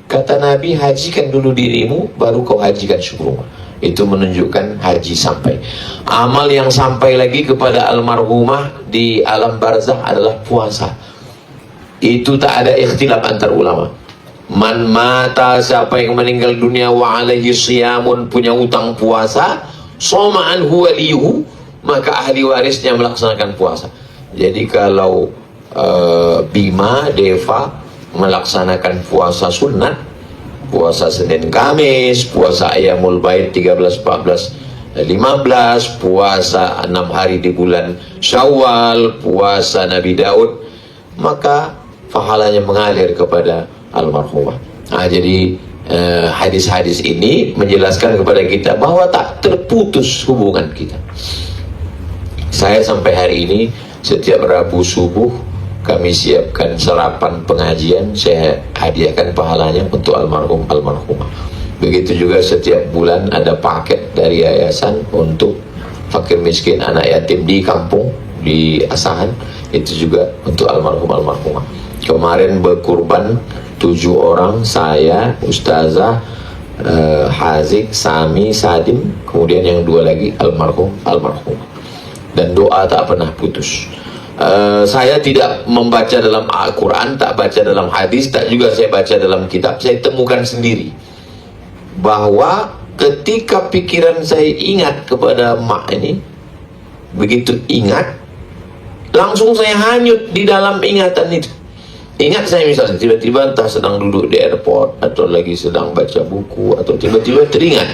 S1: Kata Nabi, hajikan dulu dirimu, baru kau hajikan Syubrumah. Itu menunjukkan haji sampai. Amal yang sampai lagi kepada almarhumah di alam barzakh adalah puasa. Itu tak ada ikhtilaf antar ulama. Man mata, siapa yang meninggal dunia, wa alaihi siyamun, punya utang puasa, soma anhu waliyuhu, maka ahli warisnya melaksanakan puasa. Jadi kalau Bima, Deva melaksanakan puasa sunat, puasa Senin Kamis, puasa Ayyamul Bait 13, 14, 15, puasa 6 hari di bulan Syawal, puasa Nabi Daud, maka pahalanya mengalir kepada almarhumah. Jadi hadis-hadis ini menjelaskan kepada kita bahwa tak terputus hubungan kita. Saya sampai hari ini setiap Rabu subuh kami siapkan sarapan pengajian, saya hadiahkan pahalanya untuk almarhumah. Begitu juga setiap bulan ada paket dari yayasan untuk fakir miskin, anak yatim di kampung, di Asahan, itu juga untuk almarhumah. Kemarin berkurban 7 orang, saya, Ustazah, Hazik, Sami, Sadim, kemudian yang 2 lagi almarhumah. Dan doa tak pernah putus. Saya tidak membaca dalam Al-Quran, tak baca dalam hadis, tak juga saya baca dalam kitab. Saya temukan sendiri bahwa ketika pikiran saya ingat kepada mak ini, begitu ingat, langsung saya hanyut di dalam ingatan itu. Ingat saya misalnya tiba-tiba entah sedang duduk di airport, atau lagi sedang baca buku, atau tiba-tiba teringat.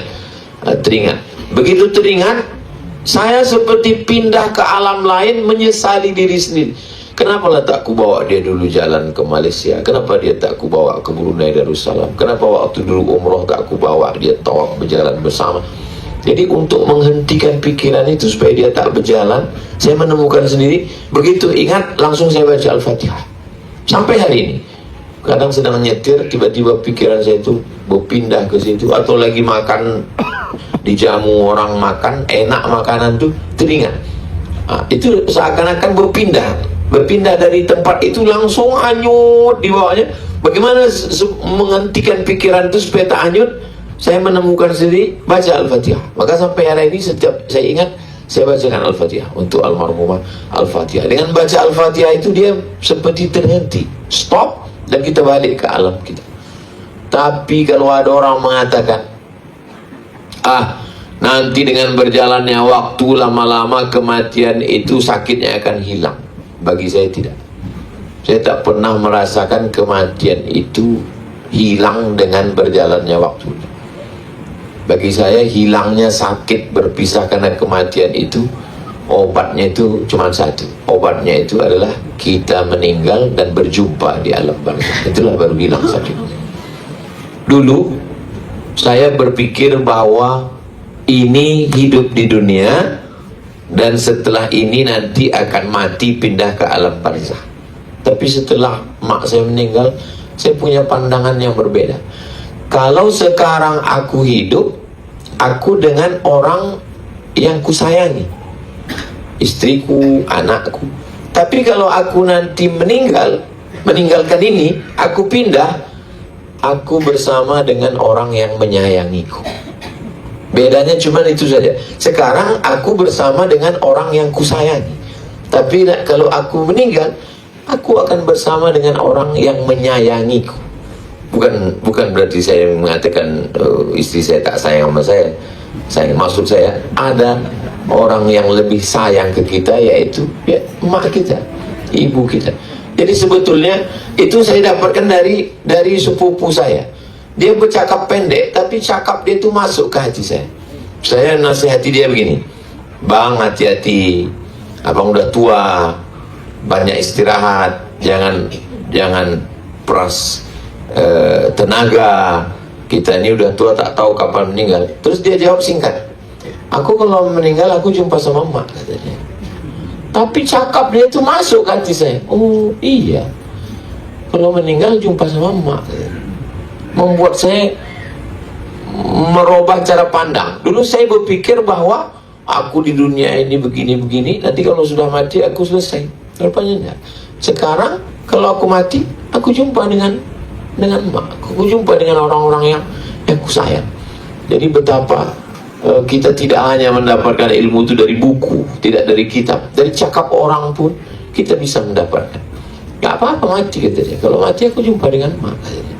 S1: Begitu teringat, saya seperti pindah ke alam lain, menyesali diri sendiri. Kenapa lah tak ku bawa dia dulu jalan ke Malaysia? Kenapa dia tak ku bawa ke Brunei Darussalam? Kenapa waktu dulu umroh tak ku bawa dia tawaf berjalan bersama? Jadi untuk menghentikan pikiran itu supaya dia tak berjalan, saya menemukan sendiri. Begitu ingat, langsung saya baca Al-Fatihah. Sampai hari ini, kadang sedang nyetir, tiba-tiba pikiran saya itu berpindah ke situ, atau lagi makan, dijamu orang makan, enak makanan tuh, teringat. Itu seakan-akan berpindah dari tempat itu, langsung hanyut di bawahnya. Bagaimana menghentikan pikiran itu supaya tak hanyut? Saya menemukan sendiri, baca Al-Fatihah. Maka sampai hari ini setiap saya ingat, saya bacakan Al-Fatihah untuk almarhumah. Al-Fatihah, dengan baca Al-Fatihah itu dia seperti terhenti, stop, dan kita balik ke alam kita. Tapi kalau ada orang mengatakan, Nanti dengan berjalannya waktu lama-lama kematian itu sakitnya akan hilang. Bagi saya tidak. Saya tak pernah merasakan kematian itu hilang dengan berjalannya waktu. Bagi saya hilangnya sakit berpisah karena kematian itu, obatnya itu cuma satu. Obatnya itu adalah kita meninggal dan berjumpa di alam barzakh. Itulah baru hilang sakit. Dulu saya berpikir bahwa ini hidup di dunia dan setelah ini nanti akan mati pindah ke alam barzakh. Tapi setelah mak saya meninggal, saya punya pandangan yang berbeda. Kalau sekarang aku hidup, aku dengan orang yang kusayangi, istriku, anakku. Tapi kalau aku nanti meninggalkan ini, aku pindah, aku bersama dengan orang yang menyayangiku. Bedanya cuma itu saja. Sekarang aku bersama dengan orang yang kusayangi. Tapi kalau aku meninggal, aku akan bersama dengan orang yang menyayangiku. Bukan berarti saya mengatakan istri saya tak sayang sama saya. Maksud saya ada orang yang lebih sayang ke kita, yaitu ya, emak kita, ibu kita. Jadi sebetulnya itu saya dapatkan dari sepupu saya. Dia bercakap pendek, tapi cakap dia itu masuk ke hati saya. Saya nasihati dia begini, bang, hati-hati, abang udah tua, banyak istirahat, jangan peras tenaga. Kita ini udah tua, tak tahu kapan meninggal. Terus dia jawab singkat, aku kalau meninggal aku jumpa sama emak, katanya. Tapi cakap dia itu masuk ke hati saya. Oh iya, kalau meninggal jumpa sama emak, katanya. Membuat saya merubah cara pandang. Dulu saya berpikir bahwa aku di dunia ini begini-begini, nanti kalau sudah mati aku selesai. Rupanya enggak. Sekarang kalau aku mati, aku jumpa dengan emak, aku jumpa dengan orang-orang yang aku sayang. Jadi betapa kita tidak hanya mendapatkan ilmu itu dari buku, tidak dari kitab, dari cakap orang pun kita bisa mendapatkan. Gak apa-apa mati, kata dia. Kalau mati aku jumpa dengan emak, kata dia.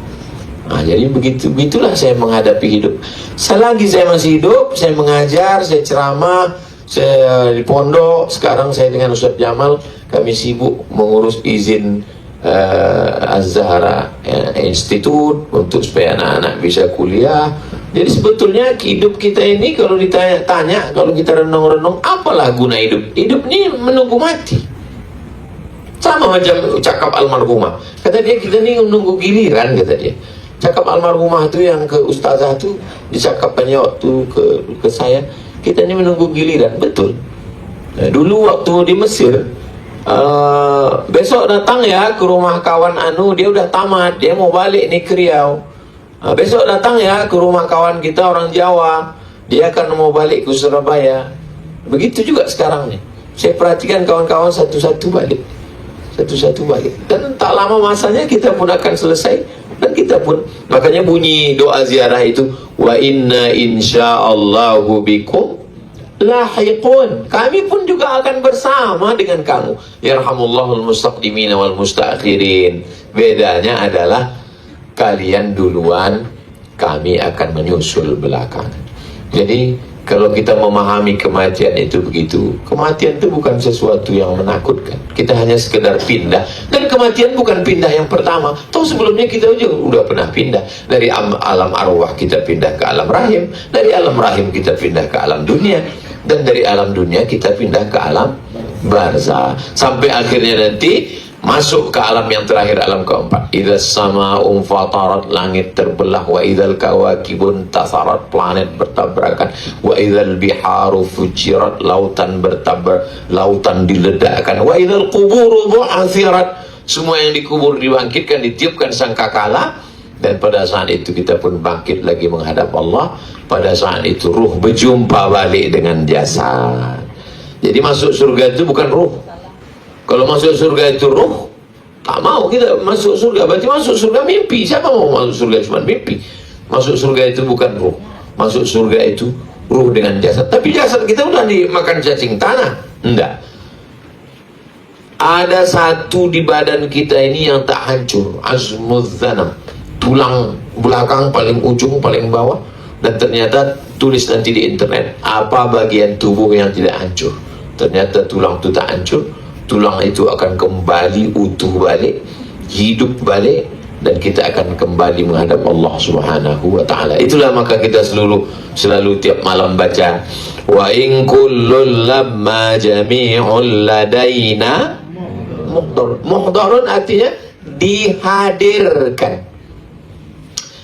S1: Nah, jadi begitulah saya menghadapi hidup. Selagi saya masih hidup, saya mengajar, saya ceramah, saya di pondok. Sekarang saya dengan Ustaz Jamal, kami sibuk mengurus izin Az-Zahra Institute untuk supaya anak-anak bisa kuliah. Jadi sebetulnya hidup kita ini kalau ditanya, kalau kita renung-renung, apalah guna hidup? Hidup ini menunggu mati. Sama macam cakap almarhumah. Kata dia, kita ini menunggu giliran, kata dia. Cakap almarhumah itu yang ke ustazah itu dicakapkannya waktu ke saya, kita ini menunggu giliran. Betul. Nah, dulu waktu di Mesir, besok datang ya ke rumah kawan anu, dia udah tamat, dia mau balik nih ke Riau. Besok datang ya ke rumah kawan kita orang Jawa, dia akan mau balik ke Surabaya. Begitu juga sekarang nih. Saya perhatikan kawan-kawan satu-satu balik. Dan tak lama masanya kita pun akan selesai. Dan kita pun, makanya bunyi doa ziarah itu, wa inna insyaallahu bikum lahiqun, kami pun juga akan bersama dengan kamu. Yarhamullahul mustaqdimin wal mustaakhirin. Bedanya adalah kalian duluan, kami akan menyusul belakangan. Jadi kalau kita memahami kematian itu begitu, kematian itu bukan sesuatu yang menakutkan. Kita hanya sekedar pindah. Dan kematian bukan pindah yang pertama. Tahu sebelumnya kita juga udah pernah pindah. Dari alam arwah kita pindah ke alam rahim. Dari alam rahim kita pindah ke alam dunia. Dan dari alam dunia kita pindah ke alam barzakh. Sampai akhirnya nanti masuk ke alam yang terakhir, alam keempat. Idzas sama'u fatarat, langit terbelah. Wa idzal kawakibun tasarat, planet bertabrakan. Wa idzal biharu fujirat, lautan lautan diledakkan. Wa idzal quburu bu'athirat, semua yang dikubur dibangkitkan, ditiupkan sangkakala. Dan pada saat itu kita pun bangkit lagi menghadap Allah. Pada saat itu ruh berjumpa balik dengan jasad. Jadi masuk surga itu bukan ruh. Kalau masuk surga itu ruh, tak mau kita masuk surga. Berarti masuk surga mimpi. Siapa mau masuk surga cuma mimpi? Masuk surga itu bukan ruh. Masuk surga itu ruh dengan jasad. Tapi jasad kita udah dimakan cacing tanah. Enggak. Ada satu di badan kita ini yang tak hancur. Azmudzanam. Tulang belakang paling ujung, paling bawah. Dan ternyata tulis nanti di internet, apa bagian tubuh yang tidak hancur. Ternyata tulang itu tak hancur, tulang itu akan kembali utuh balik, hidup balik, dan kita akan kembali menghadap Allah Subhanahu wa ta'ala. Itulah maka kita selalu tiap malam baca, wa in kullun lamma jami'un ladaina muhdar. Muhdarun artinya dihadirkan.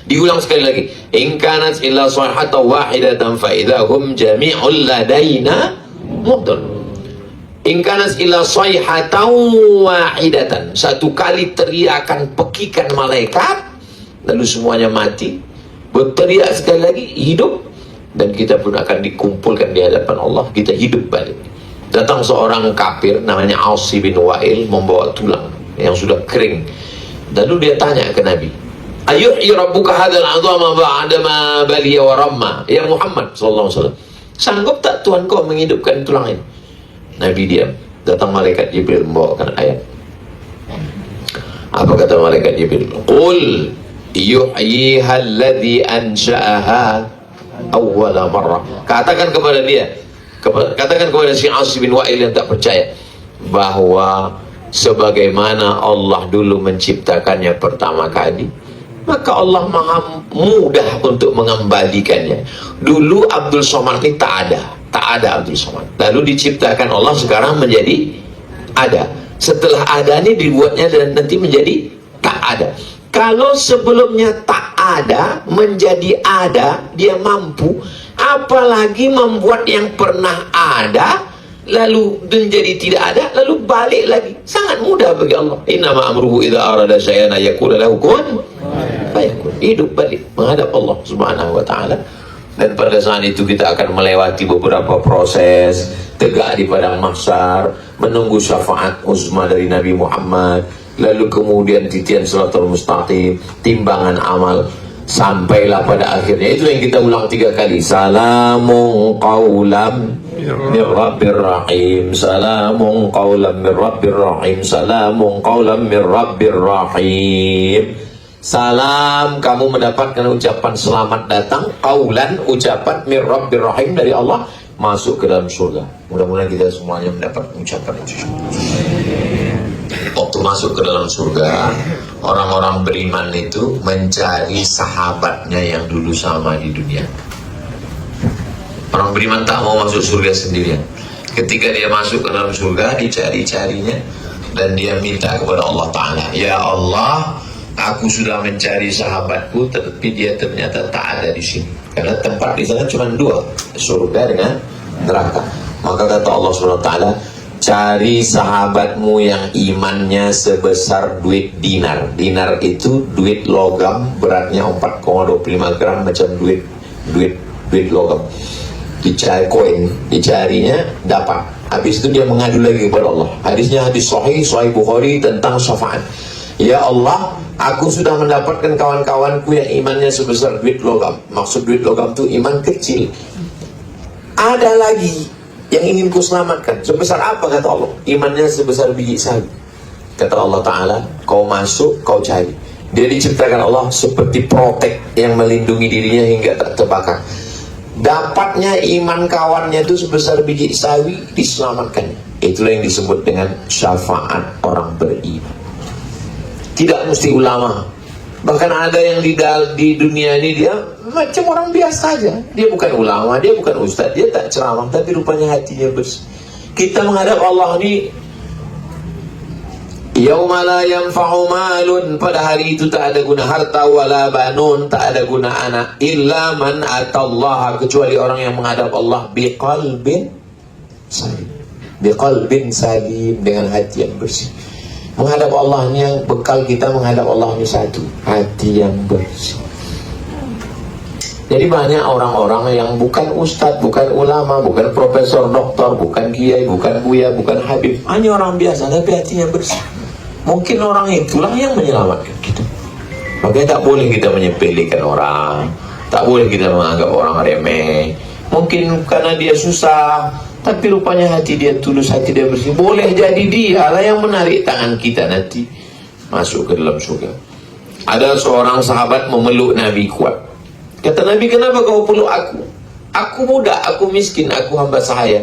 S1: Diulang sekali lagi, in kanat illa sayhatan wahidatan fa idahum jami'un ladaina muhdar. In kanat illa sayhatan wahidatan, satu kali teriakan pekikan malaikat lalu semuanya mati, berteriak sekali lagi hidup, dan kita pun akan dikumpulkan di hadapan Allah, kita hidup balik. Datang seorang kafir namanya Asi bin Wa'il membawa tulang yang sudah kering, lalu dia tanya ke Nabi, ayuhyi rabbuka hadzal 'azama ba'dama baliya wa ramma, ya Muhammad sallallahu alaihi wasallam, sanggup tak Tuhan kau menghidupkan tulang ini? Nabi diam. Datang malaikat Jibril membawakan ayat. Apa kata malaikat Jibril? Qul yuhyiha alladhi ansha'aha awwala marrah. Katakan kepada dia, katakan kepada si Asi bin Wa'il yang tak percaya, bahwa sebagaimana Allah dulu menciptakannya pertama kali, maka Allah maha mudah untuk mengembalikannya. Dulu Abdul Somad ini tak ada Abdul Somad, lalu diciptakan Allah, sekarang menjadi ada. Setelah ada ini dibuatnya dan nanti menjadi tak ada. Kalau sebelumnya tak ada menjadi ada, dia mampu, apalagi membuat yang pernah ada lalu menjadi tidak ada, lalu balik lagi. Sangat mudah bagi Allah. Innama amruhu idza arada syai'an yaqulu lahu kun fayakun. Hidup balik menghadap Allah Subhanahu wa ta'ala. Dan pada saat itu kita akan melewati beberapa proses, tegak di padang mahsyar, menunggu syafaat uzma dari Nabi Muhammad, lalu kemudian titian siratal mustaqim, timbangan amal, sampailah pada akhirnya. Itu yang kita ulang 3 kali. Salamun qawlam min rabbir rahim, salamun qawlam min rabbir rahim, salamun qawlam min rabbir rahim. Salam, kamu mendapatkan ucapan selamat datang. Qaulan, ucapan min rabbir rahim, dari Allah, masuk ke dalam surga. Mudah-mudahan kita semuanya mendapat ucapan itu. Waktu masuk ke dalam surga, orang-orang beriman itu mencari sahabatnya yang dulu sama di dunia. Orang beriman tak mau masuk surga sendirian. Ketika dia masuk ke dalam surga, dicari-carinya, dan dia minta kepada Allah Ta'ala, ya Allah, aku sudah mencari sahabatku, tapi dia ternyata tak ada di sini. Karena tempat di sana cuma 2, surga dengan neraka. Maka kata Allah SWT, cari sahabatmu yang imannya sebesar duit dinar. Dinar itu duit logam, beratnya 4,25 gram, macam duit logam. Dicari koin, dicarinya dapat. Habis itu dia mengadu lagi kepada Allah. Hadisnya hadis Sahih Bukhari tentang syafaat. Ya Allah, aku sudah mendapatkan kawan-kawanku yang imannya sebesar duit logam. Maksud duit logam itu iman kecil. Ada lagi yang ingin ku selamatkan. Sebesar apa kata Allah? Imannya sebesar biji sawi. Kata Allah Ta'ala, kau masuk, kau cari. Dia diciptakan Allah seperti protek yang melindungi dirinya hingga tak terbakar. Dapatnya iman kawannya itu sebesar biji sawi, diselamatkan. Itulah yang disebut dengan syafaat orang beriman. Tidak mesti ulama. Bahkan ada yang di dunia ini dia macam orang biasa saja. Dia bukan ulama, dia bukan ustaz, dia tak ceramah, tapi rupanya hatinya bersih. Kita menghadap Allah ini, yauma la yanfa'u malun, pada hari itu tak ada guna harta, wala banun, tak ada guna anak, illa man atallaha, kecuali orang yang menghadap Allah biqalbin salim. Biqalbin salim, dengan hati yang bersih. Menghadap Allah ini, yang bekal kita menghadap Allah ini satu, hati yang bersih. Jadi banyak orang-orang yang bukan ustadz, bukan ulama, bukan profesor, doktor, bukan kiai, bukan buya, bukan habib, hanya orang biasa tapi hatinya bersih. Mungkin orang itulah yang menyelamatkan kita. Makanya tak boleh kita menyepelekan orang, tak boleh kita menganggap orang remeh. Mungkin karena dia susah, tapi rupanya hati dia tulus, hati dia bersih. Boleh jadi dia lah yang menarik tangan kita nanti masuk ke dalam surga. Ada seorang sahabat memeluk Nabi kuat. Kata Nabi, kenapa kau peluk aku? Aku muda, aku miskin, aku hamba sahaya.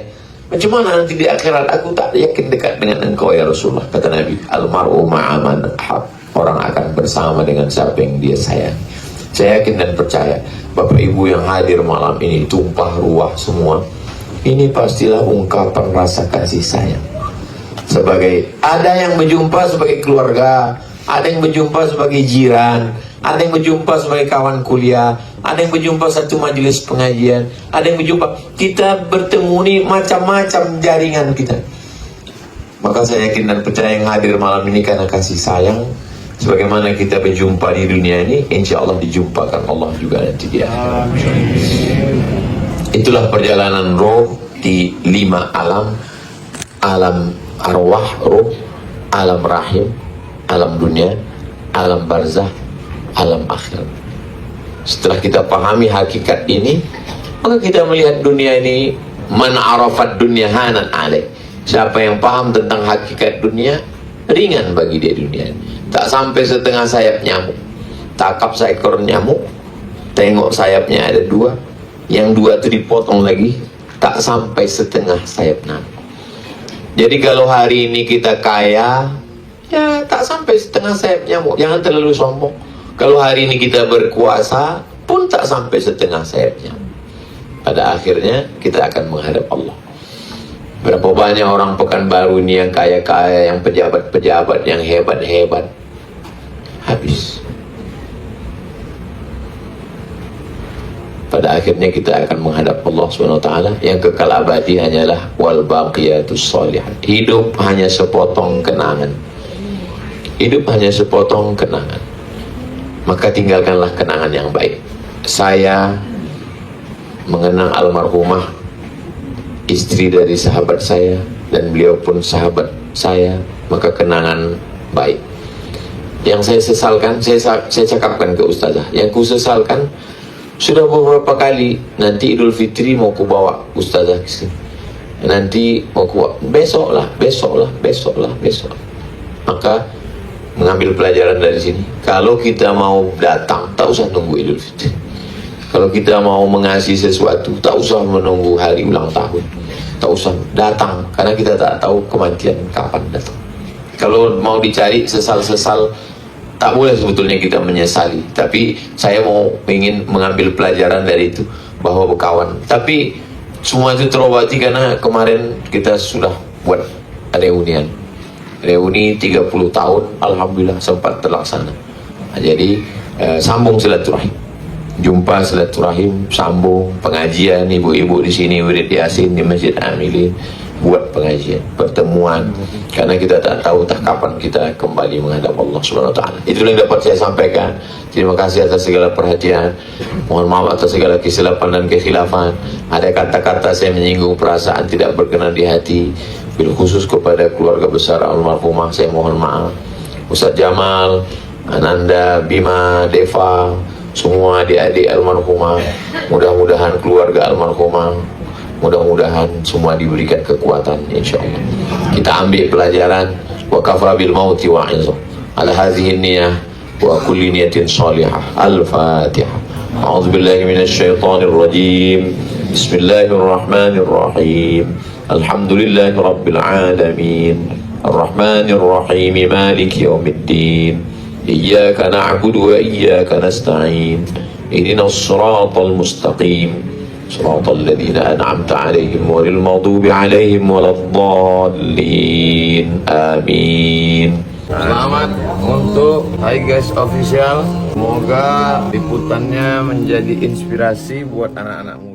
S1: Macam mana nanti di akhirat? Aku tak yakin dekat dengan engkau ya Rasulullah. Kata Nabi, almar'u ma'aman ahab. Orang akan bersama dengan siapa yang dia sayang. Saya yakin dan percaya, Bapak Ibu yang hadir malam ini, tumpah ruah semua, ini pastilah ungkapan rasa kasih sayang. Sebagai, ada yang berjumpa sebagai keluarga, ada yang berjumpa sebagai jiran, ada yang berjumpa sebagai kawan kuliah, ada yang berjumpa satu majelis pengajian, ada yang berjumpa. Kita bertemu nih macam-macam jaringan kita. Maka saya yakin dan percaya yang hadir malam ini karena kasih sayang. Sebagaimana kita berjumpa di dunia ini, insya Allah dijumpakan Allah juga nanti di akhirat. Itulah perjalanan roh di 5 alam. Alam arwah, roh, alam rahim, alam dunia, alam barzah, alam akhirat. Setelah kita pahami hakikat ini, maka kita melihat dunia ini, man arafat dunia hanan alaih. Siapa yang paham tentang hakikat dunia, ringan bagi dia dunia ini. Tak sampai setengah sayap nyamuk. Takap seekor nyamuk, tengok sayapnya ada 2, yang 2 itu dipotong lagi, tak sampai setengah sayap nyamuk. Jadi kalau hari ini kita kaya, ya tak sampai setengah sayap nyamuk. Jangan terlalu sombong. Kalau hari ini kita berkuasa, pun tak sampai setengah sayap nyamuk. Pada akhirnya kita akan menghadap Allah. Berapa banyak orang Pekanbaru ini yang kaya-kaya, yang pejabat-pejabat, yang hebat-hebat, habis. Pada akhirnya kita akan menghadap Allah SWT. Yang kekal abadi hanyalah wal baqiyatus shalihat. Hidup hanya sepotong kenangan. Hidup hanya sepotong kenangan. Maka tinggalkanlah kenangan yang baik. Saya mengenang almarhumah istri dari sahabat saya, dan beliau pun sahabat saya, maka kenangan baik. Yang saya sesalkan, saya cakapkan ke ustazah, yang ku sesalkan sudah beberapa kali, nanti Idul Fitri mau ku bawa ustazah ke sini, nanti mau ku besok lah. Maka mengambil pelajaran dari sini, kalau kita mau datang, tak usah nunggu Idul Fitri. Kalau kita mau mengasihi sesuatu, tak usah menunggu hari ulang tahun, tak usah datang, karena kita tak tahu kematian kapan datang. Kalau mau dicari sesal-sesal, tak boleh sebetulnya kita menyesali. Tapi saya ingin mengambil pelajaran dari itu, bahwa berkawan. Tapi semua itu terobati karena kemarin kita sudah buat reuni 30 tahun, alhamdulillah sempat terlaksana. Jadi sambung silaturahim, jumpa silaturahim, sambung pengajian, ibu-ibu di sini wirid yasin di Masjid Amilin, buat pengajian, pertemuan, karena kita tak tahu kapan kita kembali menghadap Allah SWT. Itulah yang dapat saya sampaikan. Terima kasih atas segala perhatian, mohon maaf atas segala kesilapan dan kekhilafan. Ada kata-kata saya menyinggung perasaan tidak berkenan di hati, bil khusus kepada keluarga besar almarhumah, saya mohon maaf. Ustaz Jamal, Ananda, Bima, Deva, semua adik-adik almarhumah, mudah-mudahan keluarga almarhumah, mudah-mudahan semua diberikan kekuatan, insyaallah. Kita ambil pelajaran, wa kafa bil mauti wa'izah ala hadhihi niyyah wa kulli niyatin salihah. Al-Fatihah. A'udzu billahi minasy syaithanir rajim. Bismillahirrahmanirrahim. Alhamdulillahi rabbil alamin. Ar-Rahmanir Rahim. Maliki yaumiddin. Iyyaka na'budu wa iyyaka nasta'in. Ihdinas siratal mustaqim. صراط الذين أنعمت عليهم غير المغضوب عليهم ولا الضالين. Amin. Selamat untuk Hai Guys Official. Semoga liputannya menjadi inspirasi buat anak-anak muda.